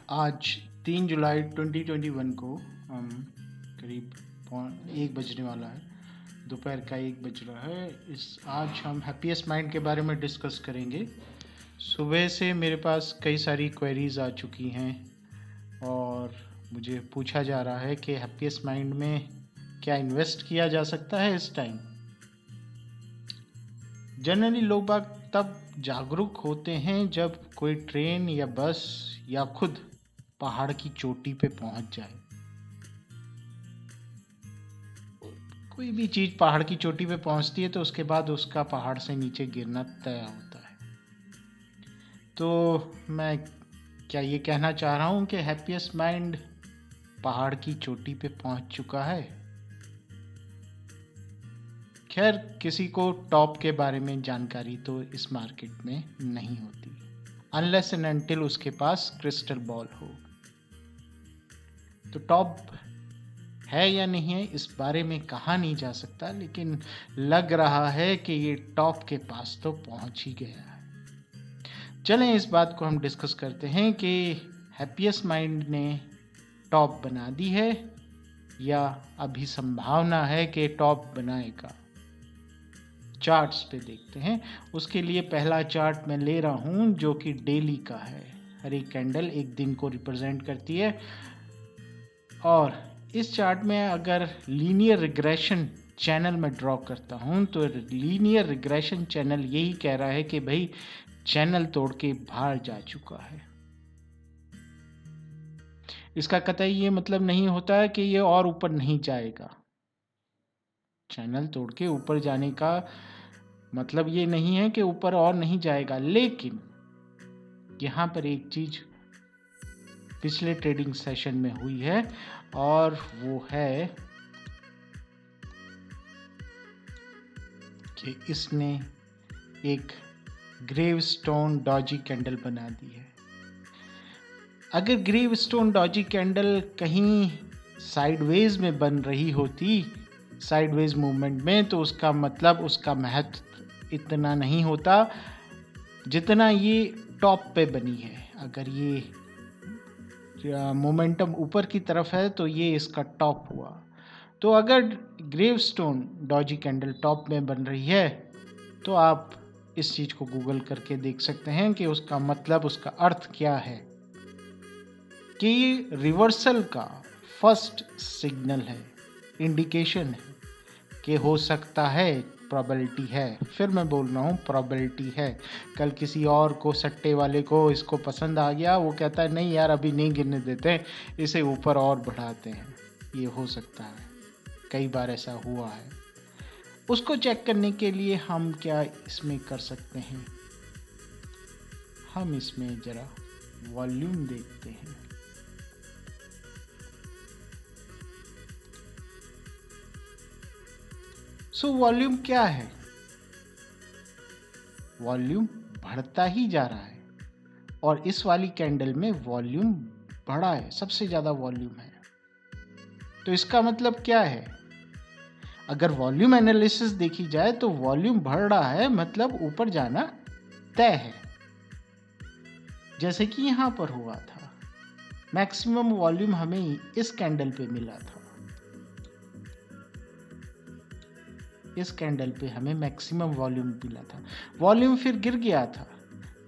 आज 3 जुलाई 2021 को हम करीब 1 बजने वाला है, दोपहर का 1 बज रहा है। आज हम हैप्पीएस्ट माइंड के बारे में डिस्कस करेंगे। सुबह से मेरे पास कई सारी क्वेरीज आ चुकी हैं और मुझे पूछा जा रहा है कि हैप्पीएस्ट माइंड में क्या इन्वेस्ट किया जा सकता है इस टाइम। जनरली लोग बाग तब जागरूक होते हैं जब कोई ट्रेन या बस या खुद पहाड़ की चोटी पे पहुंच जाए। कोई भी चीज पहाड़ की चोटी पे पहुंचती है तो उसके बाद उसका पहाड़ से नीचे गिरना तय होता है। तो मैं क्या ये कहना चाह रहा हूं कि हैप्पीएस्ट माइंड पहाड़ की चोटी पे पहुंच चुका है। खैर, किसी को टॉप के बारे में जानकारी तो इस मार्केट में नहीं होती अनलेस एंड अनटिल उसके पास क्रिस्टल बॉल हो। तो टॉप है या नहीं है इस बारे में कहा नहीं जा सकता, लेकिन लग रहा है कि ये टॉप के पास तो पहुंच ही गया है। चलें इस बात को हम डिस्कस करते हैं कि हैप्पीएस्ट माइंड ने टॉप बना दी है या अभी संभावना है कि टॉप बनाएगा। चार्ट्स पे देखते हैं। उसके लिए पहला चार्ट मैं ले रहा हूं जो कि डेली का है। हर एक कैंडल एक दिन को रिप्रेजेंट करती है और इस चार्ट में अगर लीनियर रिग्रेशन चैनल में ड्रॉ करता हूं तो लीनियर रिग्रेशन चैनल यही कह रहा है कि भाई चैनल तोड़ के बाहर जा चुका है। इसका कतई ये मतलब नहीं होता है कि ये और ऊपर नहीं जाएगा। चैनल तोड़ के ऊपर जाने का मतलब ये नहीं है कि ऊपर और नहीं जाएगा, लेकिन यहां पर एक चीज पिछले ट्रेडिंग सेशन में हुई है और वो है कि इसने एक ग्रेवस्टोन डॉजी कैंडल बना दी है। अगर ग्रेवस्टोन डॉजी कैंडल कहीं साइडवेज में बन रही होती, साइडवेज मूवमेंट में, तो उसका मतलब उसका महत्व इतना नहीं होता जितना ये टॉप पे बनी है। अगर ये मोमेंटम ऊपर की तरफ है तो ये इसका टॉप हुआ। तो अगर ग्रेवस्टोन डॉजी कैंडल टॉप में बन रही है तो आप इस चीज को गूगल करके देख सकते हैं कि उसका मतलब, उसका अर्थ क्या है कि ये रिवर्सल का फर्स्ट सिग्नल है, इंडिकेशन है कि हो सकता है, प्रोबेबिलिटी है। फिर मैं बोल रहा हूँ प्रोबेबिलिटी है। कल किसी और को, सट्टे वाले को इसको पसंद आ गया, वो कहता है नहीं यार अभी नहीं गिरने देते, इसे ऊपर और बढ़ाते हैं। ये हो सकता है, कई बार ऐसा हुआ है। उसको चेक करने के लिए हम क्या इसमें कर सकते हैं, हम इसमें जरा वॉल्यूम देखते हैं। सो वॉल्यूम क्या है? वॉल्यूम बढ़ता ही जा रहा है और इस वाली कैंडल में वॉल्यूम बढ़ा है, सबसे ज्यादा वॉल्यूम है। तो इसका मतलब क्या है? अगर वॉल्यूम एनालिसिस देखी जाए तो वॉल्यूम बढ़ रहा है, मतलब ऊपर जाना तय है। जैसे कि यहां पर हुआ था, मैक्सिमम वॉल्यूम हमें इस कैंडल पे मिला था। इस कैंडल पे हमें मैक्सिमम वॉल्यूम मिला था। वॉल्यूम फिर गिर गया था,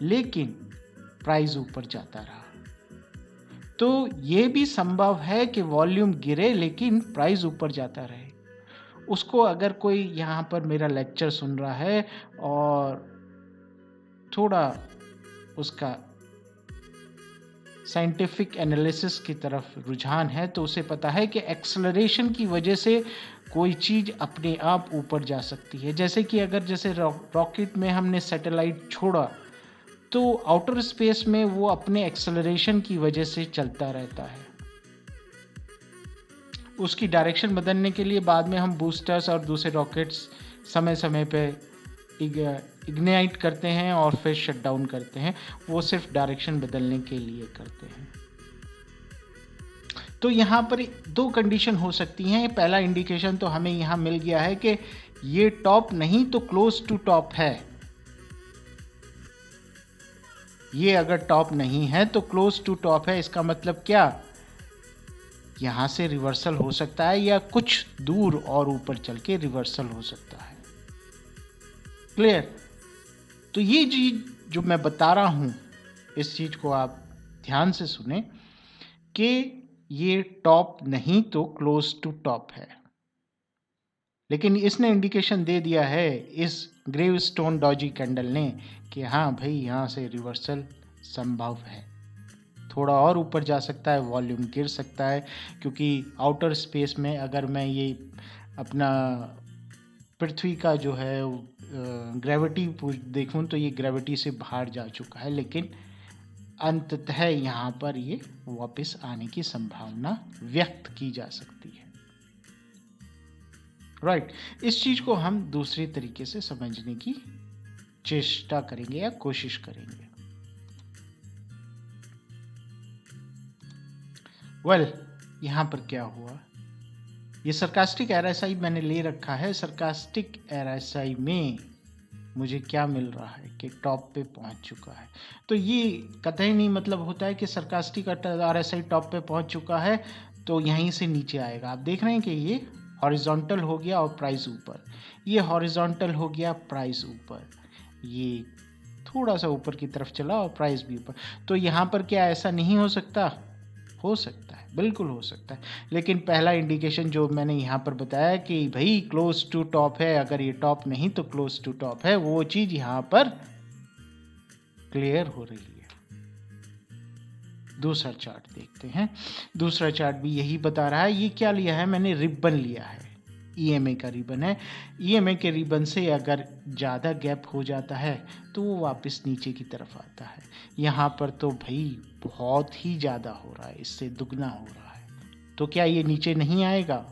लेकिन प्राइस ऊपर जाता रहा। तो ये भी संभव है कि वॉल्यूम गिरे लेकिन प्राइस ऊपर जाता रहे। उसको अगर कोई यहाँ पर मेरा लेक्चर सुन रहा है और थोड़ा उसका साइंटिफिक एनालिसिस की तरफ रुझान है तो उसे पता है कि एक्सेलरेशन की वजह से कोई चीज अपने आप ऊपर जा सकती है। जैसे कि अगर जैसे रॉकेट में हमने सैटेलाइट छोड़ा तो आउटर स्पेस में वो अपने एक्सेलरेशन की वजह से चलता रहता है। उसकी डायरेक्शन बदलने के लिए बाद में हम बूस्टर्स और दूसरे रॉकेट्स समय समय पे इग्नाइट करते हैं और फिर शट डाउन करते हैं। वो सिर्फ डायरेक्शन बदलने के लिए करते हैं। तो यहाँ पर दो कंडीशन हो सकती हैं। पहला इंडिकेशन तो हमें यहाँ मिल गया है कि ये टॉप नहीं तो क्लोज टू टॉप है। ये अगर टॉप नहीं है तो क्लोज टू टॉप है। इसका मतलब क्या, यहाँ से रिवर्सल हो सकता है या कुछ दूर और ऊपर चल के रिवर्सल हो सकता है। क्लियर? तो ये चीज जो मैं बता रहा हूं, इस चीज को आप ध्यान से सुने कि ये टॉप नहीं तो क्लोज टू टॉप है। लेकिन इसने इंडिकेशन दे दिया है इस ग्रेवस्टोन डॉजी कैंडल ने कि हाँ भाई, यहाँ से रिवर्सल संभव है। थोड़ा और ऊपर जा सकता है, वॉल्यूम गिर सकता है, क्योंकि आउटर स्पेस में अगर मैं ये अपना पृथ्वी का जो है ग्रेविटी देखूं तो ये ग्रेविटी से बाहर जा चुका है, लेकिन अंततः यहाँ पर ये वापस आने की संभावना व्यक्त की जा सकती है। राइट, इस चीज को हम दूसरे तरीके से समझने की चेष्टा करेंगे या कोशिश करेंगे। यहाँ पर क्या हुआ, ये सरकास्टिक RSI मैंने ले रखा है। सरकास्टिक RSI में मुझे क्या मिल रहा है कि टॉप पे पहुंच चुका है। तो ये कतई नहीं मतलब होता है कि सरकास्टिक RSI टॉप पे पहुंच चुका है तो यहीं से नीचे आएगा। आप देख रहे हैं कि ये हॉरिजॉन्टल हो गया और प्राइस ऊपर, ये हॉरिजॉन्टल हो गया, प्राइस ऊपर, ये थोड़ा सा ऊपर की तरफ चला और प्राइस भी ऊपर। तो यहाँ पर क्या ऐसा नहीं हो सकता? हो सकता है, बिल्कुल हो सकता है। लेकिन पहला इंडिकेशन जो मैंने यहाँ पर बताया कि भाई क्लोज टू टॉप है, अगर ये टॉप नहीं तो क्लोज टू टॉप है, वो चीज यहाँ पर क्लियर हो रही है। दूसरा चार्ट देखते हैं। दूसरा चार्ट भी यही बता रहा है। ये क्या लिया है मैंने? रिबन लिया है, EMA का रिबन है। EMA के रिबन से अगर ज़्यादा गैप हो जाता है तो वो वापस नीचे की तरफ आता है। यहाँ पर तो भाई बहुत ही ज़्यादा हो रहा है, इससे दुगना हो रहा है। तो क्या ये नीचे नहीं आएगा?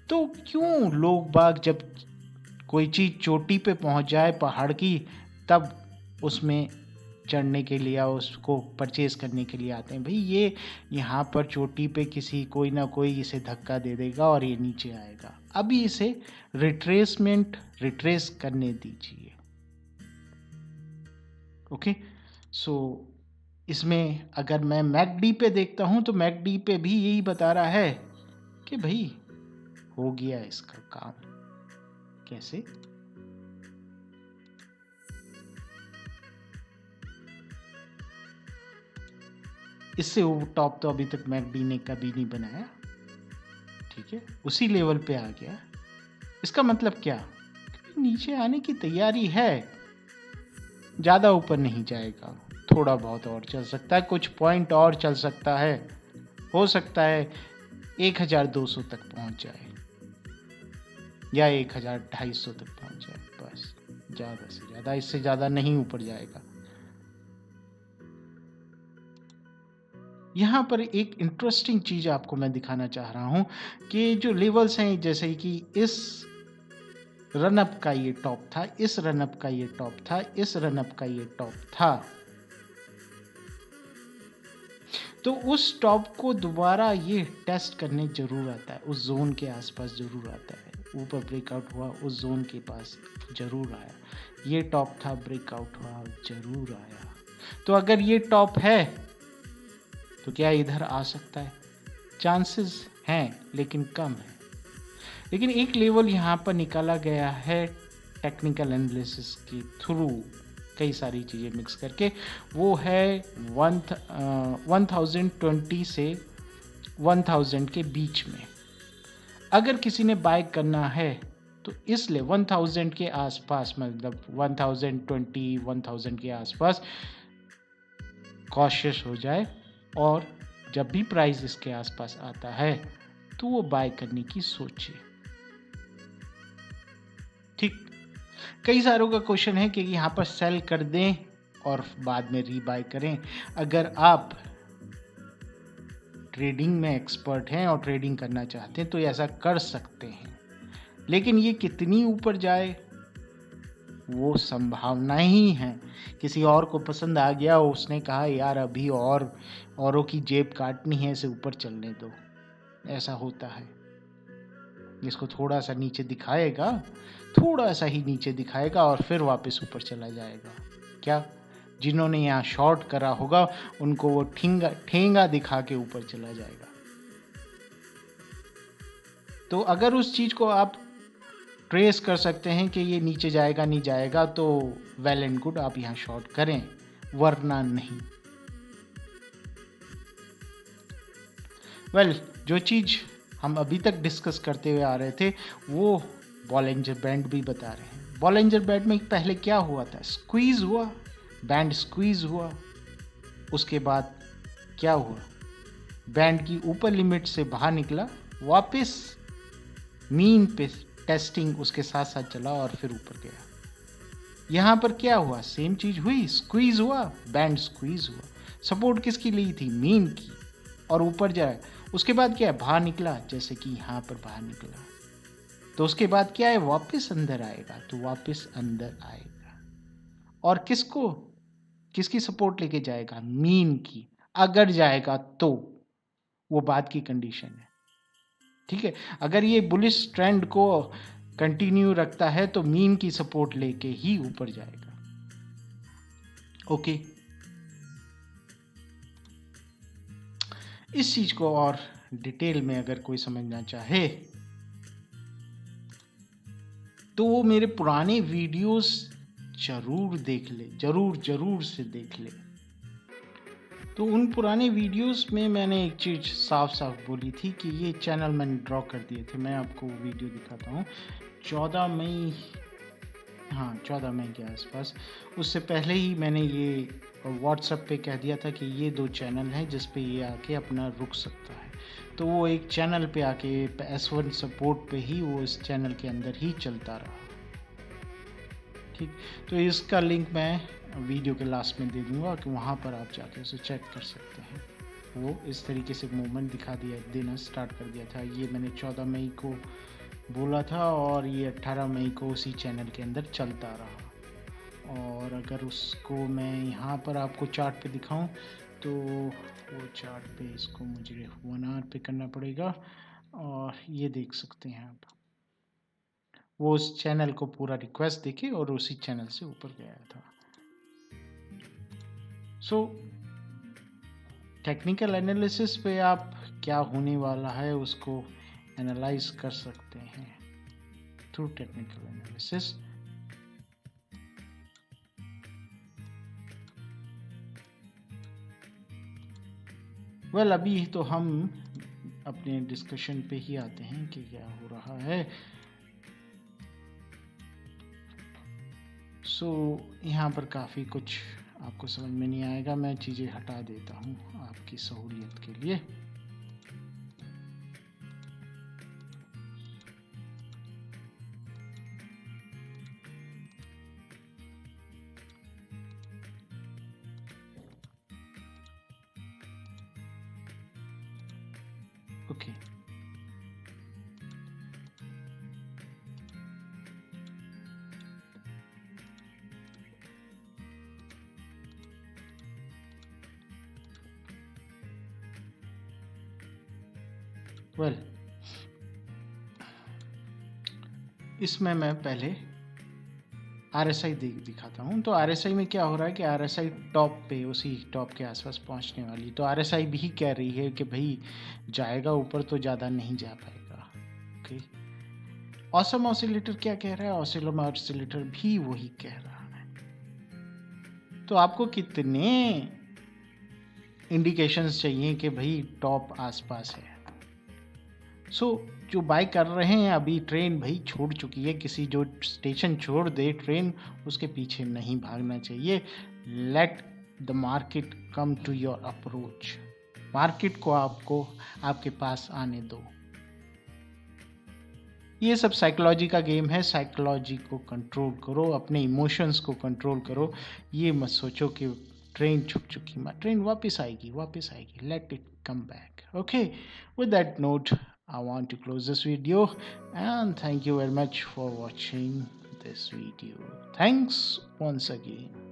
तो क्यों लोग बाग जब कोई चीज़ चोटी पे पहुँच जाए पहाड़ की, तब उसमें चढ़ने के लिए या उसको परचेज करने के लिए आते हैं? भाई ये यहाँ पर चोटी पे कोई ना कोई इसे धक्का दे देगा और ये नीचे आएगा। अभी इसे रिट्रेस करने दीजिए। ओके, सो इसमें अगर मैं मैकडी पे देखता हूँ तो मैकडी पे भी यही बता रहा है कि भाई हो गया इसका काम। कैसे? इससे वो टॉप तो अभी तक मैकडी ने कभी नहीं बनाया, ठीक है, उसी लेवल पे आ गया। इसका मतलब क्या? नीचे आने की तैयारी है, ज़्यादा ऊपर नहीं जाएगा, थोड़ा बहुत और चल सकता है, कुछ पॉइंट और चल सकता है, हो सकता है 1200 तक पहुंच जाए या 1250 तक पहुंच जाए, बस ज़्यादा से ज़्यादा, इससे ज़्यादा नहीं ऊपर जाएगा। यहाँ पर एक इंटरेस्टिंग चीज़ आपको मैं दिखाना चाह रहा हूँ कि जो लेवल्स हैं, जैसे कि इस रनअप का ये टॉप था, इस रनअप का ये टॉप था, इस रनअप का ये टॉप था, तो उस टॉप को दोबारा ये टेस्ट करने जरूर आता है, उस जोन के आसपास जरूर आता है। ऊपर ब्रेकआउट हुआ, उस जोन के पास जरूर आया। ये टॉप था, ब्रेकआउट हुआ, जरूर आया। तो अगर ये टॉप है तो क्या इधर आ सकता है? चांसेस हैं लेकिन कम है। लेकिन एक लेवल यहाँ पर निकाला गया है टेक्निकल एनालिसिस के थ्रू, कई सारी चीज़ें मिक्स करके, वो है 1020 से 1000 के बीच में। अगर किसी ने बाय करना है तो इसलिए 1000 के आसपास, मतलब 1020 1000 के आसपास कॉशियस हो जाए, और जब भी प्राइस इसके आसपास आता है तो वो बाय करने की सोचे। ठीक, कई सारों का क्वेश्चन है कि यहाँ पर सेल कर दें और बाद में रीबाय करें। अगर आप ट्रेडिंग में एक्सपर्ट हैं और ट्रेडिंग करना चाहते हैं तो ऐसा कर सकते हैं, लेकिन ये कितनी ऊपर जाए वो संभावना ही है। किसी और को पसंद आ गया, उसने कहा यार अभी औरों की जेब काटनी है, इसे ऊपर चलने दो, ऐसा होता है। इसको थोड़ा सा नीचे दिखाएगा, थोड़ा सा ही नीचे दिखाएगा और फिर वापस ऊपर चला जाएगा। क्या जिन्होंने यहाँ शॉर्ट करा होगा उनको वो ठेंगा दिखा के ऊपर चला जाएगा। तो अगर उस चीज़ को आप ट्रेस कर सकते हैं कि ये नीचे जाएगा नहीं जाएगा, तो वेल एंड गुड, आप यहाँ शॉर्ट करें, वरना नहीं। जो चीज़ हम अभी तक डिस्कस करते हुए आ रहे थे वो बॉलिंजर बैंड भी बता रहे हैं। बॉलिंजर बैंड में पहले क्या हुआ था? स्क्वीज़ हुआ, बैंड स्क्वीज़ हुआ। उसके बाद क्या हुआ? बैंड की ऊपर लिमिट से बाहर निकला, वापस मीन पे टेस्टिंग उसके साथ साथ चला और फिर ऊपर गया। यहाँ पर क्या हुआ? सेम चीज़ हुई, स्क्वीज़ हुआ, बैंड स्क्वीज़ हुआ। सपोर्ट किसकी ली थी? मीन की, और ऊपर जाए। उसके बाद क्या है? बाहर निकला, जैसे कि यहाँ पर बाहर निकला। तो उसके बाद क्या है? वापस अंदर आएगा, तो वापस अंदर आएगा। और किसकी सपोर्ट लेके जाएगा? मीन की। अगर जाएगा तो वो बात की कंडीशन है, ठीक है। अगर ये बुलिश ट्रेंड को कंटिन्यू रखता है तो मीन की सपोर्ट लेके ही ऊपर जाएगा। ओके, इस चीज को और डिटेल में अगर कोई समझना चाहे तो वो मेरे पुराने वीडियोस जरूर देख ले, जरूर से देख ले। तो उन पुराने वीडियोस में मैंने एक चीज़ साफ साफ बोली थी कि ये चैनल मैंने ड्रॉ कर दिए थे। मैं आपको वीडियो दिखाता हूँ, 14 मई, हाँ 14 मई के आसपास। उससे पहले ही मैंने ये व्हाट्सएप पे कह दिया था कि ये 2 चैनल हैं जिस पे ये आके अपना रुक सकता है। तो वो एक चैनल पे आके S1 सपोर्ट पे ही वो इस चैनल के अंदर ही चलता रहा, ठीक। तो इसका लिंक मैं वीडियो के लास्ट में दे दूंगा कि वहाँ पर आप जाके उसे चेक कर सकते हैं। वो इस तरीके से मूवमेंट दिखा देना स्टार्ट कर दिया था। ये मैंने 14 मई को बोला था और ये 18 मई को उसी चैनल के अंदर चलता रहा। और अगर उसको मैं यहाँ पर आपको चार्ट पे दिखाऊं तो वो चार्ट पे इसको मुझे 1 आवर पे करना पड़ेगा, और ये देख सकते हैं आप, वो उस चैनल को पूरा रिक्वेस्ट देके और उसी चैनल से ऊपर गया था। सो टेक्निकल एनालिसिस पे आप क्या होने वाला है उसको एनालाइज कर सकते हैं थ्रू टेक्निकल एनालिसिस। अभी तो हम अपने डिस्कशन पे ही आते हैं कि क्या हो रहा है। यहाँ पर काफ़ी कुछ आपको समझ में नहीं आएगा, मैं चीज़ें हटा देता हूँ आपकी सहूलियत के लिए। ओके, इसमें मैं पहले RSI दिखाता हूँ। तो RSI में क्या हो रहा है कि RSI टॉप पे, उसी टॉप के आसपास पहुँचने वाली। तो RSI भी कह रही है कि भाई जाएगा ऊपर तो ज़्यादा नहीं जा पाएगा। ओके, ऑसम ऑसिलेटर क्या कह रहा है? ऑसिलम ऑसिलेटर भी वही कह रहा है। तो आपको कितने इंडिकेशंस चाहिए कि भाई टॉप आसपास है? जो बाय कर रहे हैं, अभी ट्रेन भाई छोड़ चुकी है, किसी जो स्टेशन छोड़ दे ट्रेन उसके पीछे नहीं भागना चाहिए। Let the market come to your approach, market को आपको आपके पास आने दो। ये सब साइकोलॉजी का गेम है, साइकोलॉजी को कंट्रोल करो, अपने इमोशंस को कंट्रोल करो। ये मत सोचो कि ट्रेन छुप चुकी, ट्रेन वापस आएगी, let it come back. Okay, with that note I want to close this video, and thank you very much for watching this video. Thanks once again.